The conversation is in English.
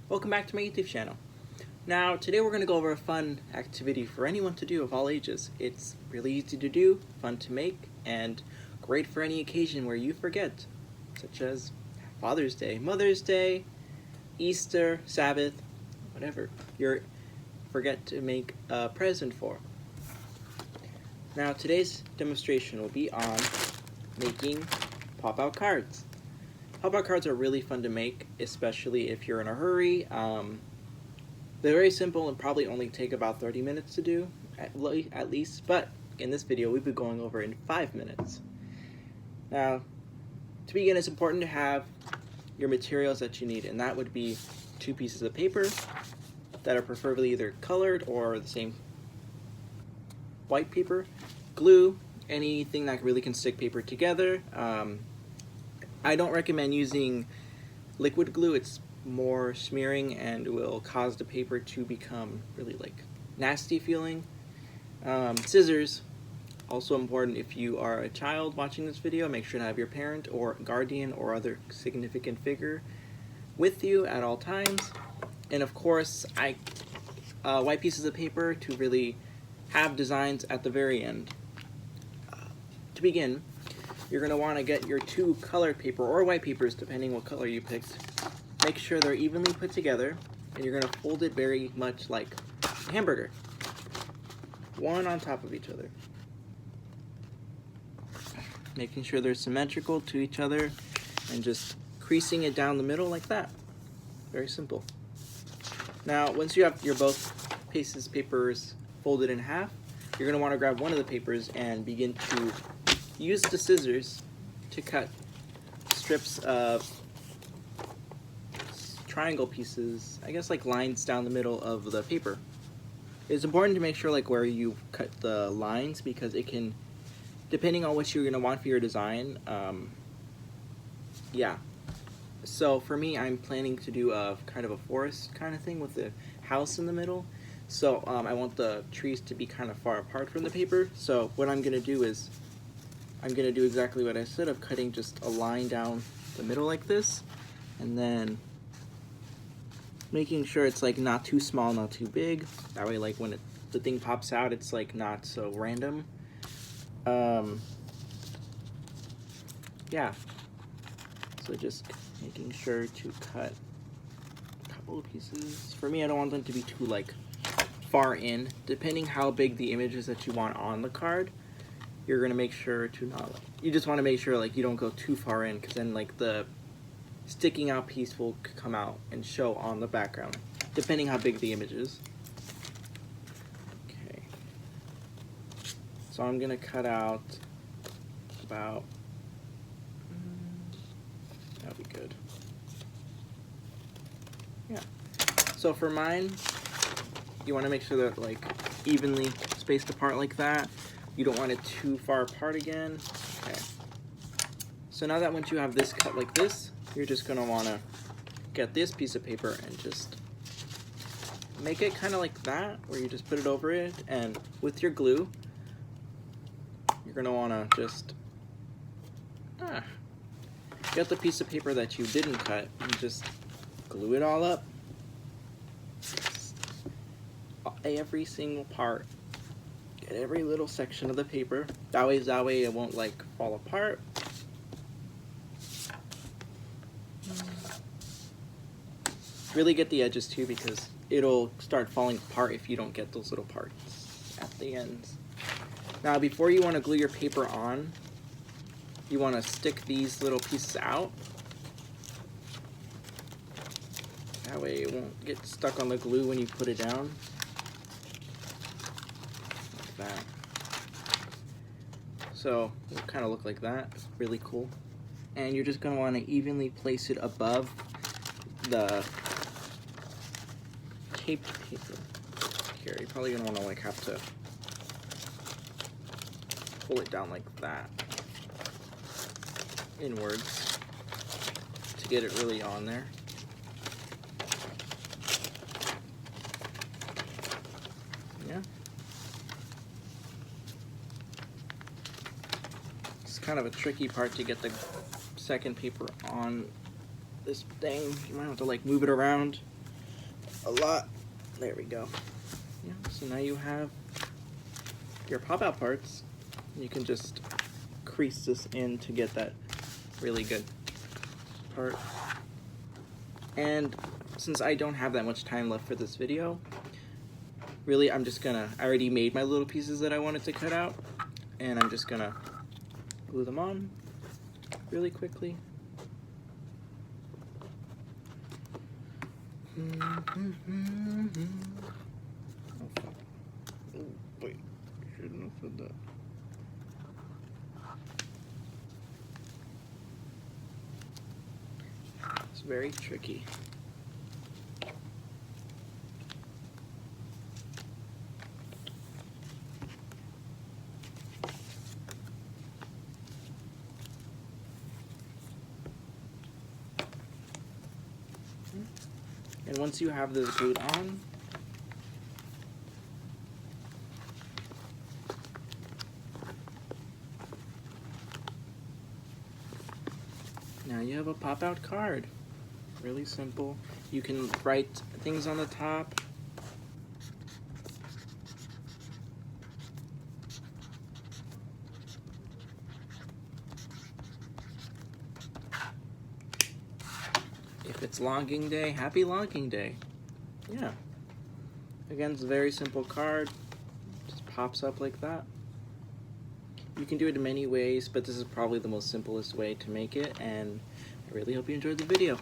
Welcome back to my YouTube channel. Now, today we're going to go over a fun activity for anyone to do of all ages. It's really easy to do, fun to make, and great for any occasion where you forget, such as Father's Day, Mother's Day, Easter, Sabbath, whatever you forget to make a present for. Now, today's demonstration will be on making pop-out cards. Pop-out cards are really fun to make, especially if you're in a hurry. They're very simple and probably only take about 30 minutes to do, at least, but in this video we'll be going over in 5 minutes. Now, to begin, it's important to have your materials that you need, and that would be 2 pieces of paper that are preferably either colored or the same white paper, glue, anything that really can stick paper together. I don't recommend using liquid glue. It's more smearing and will cause the paper to become really nasty feeling. Scissors, also important if you are a child watching this video. Make sure to have your parent or guardian or other significant figure with you at all times. And of course, white pieces of paper to really have designs at the very end. To begin, you're going to want to get your 2 colored paper or white papers, depending what color you picked. Make sure they're evenly put together, and you're going to fold it very much like a hamburger, one on top of each other, making sure they're symmetrical to each other and just creasing it down the middle like that. Very simple. Now, once you have your both pieces of papers folded in half, you're going to want to grab one of the papers and begin to use the scissors to cut strips of triangle pieces, I guess like lines down the middle of the paper. It's important to make sure where you cut the lines, because it can, depending on what you're going to want for your design, yeah. So for me, I'm planning to do a kind of a forest kind of thing with the house in the middle. So I want the trees to be kind of far apart from the paper. So what I'm going to do is I'm going to do exactly what I said, of cutting just a line down the middle like this, and then making sure it's not too small, not too big. That way when the thing pops out, it's not so random. Yeah. So just making sure to cut a couple of pieces. For me, I don't want them to be too far in. Depending how big the image is that you want on the card, you're gonna make sure to not, you just want to make sure you don't go too far in, because then the sticking out piece will come out and show on the background, depending how big the image is. Okay, so I'm gonna cut out about, that'll be good. Yeah, so for mine, you want to make sure that evenly spaced apart like that. You don't want it too far apart again. Okay. So now that once you have this cut like this, you're just going to want to get this piece of paper and just make it kind of like that, where you just put it over it, and with your glue, you're going to want to just get the piece of paper that you didn't cut and just glue it all up. Every single part. Get every little section of the paper. That way it won't fall apart. Really get the edges too, because it'll start falling apart if you don't get those little parts at the ends. Now, before you want to glue your paper on, you want to stick these little pieces out. That way it won't get stuck on the glue when you put it down. That. So it'll kind of look like that. Really cool. And you're just going to want to evenly place it above the taped paper. Here, you're probably going to want to have to pull it down like that inwards to get it really on there. Yeah. Kind of a tricky part to get the second paper on this thing. You might have to move it around. a lot. There we go. Yeah, so now you have your pop-out parts. You can just crease this in to get that really good part. And since I don't have that much time left for this video, really I already made my little pieces that I wanted to cut out, and I'm just gonna glue them on really quickly. Oh, fuck. Oh, wait, shouldn't have said that. It's very tricky. And once you have this glued on, now you have a pop-out card. Really simple. You can write things on the top. If it's logging day, happy logging day. Yeah. Again, it's a very simple card. Just pops up like that. You can do it in many ways, but this is probably the most simplest way to make it, and I really hope you enjoyed the video.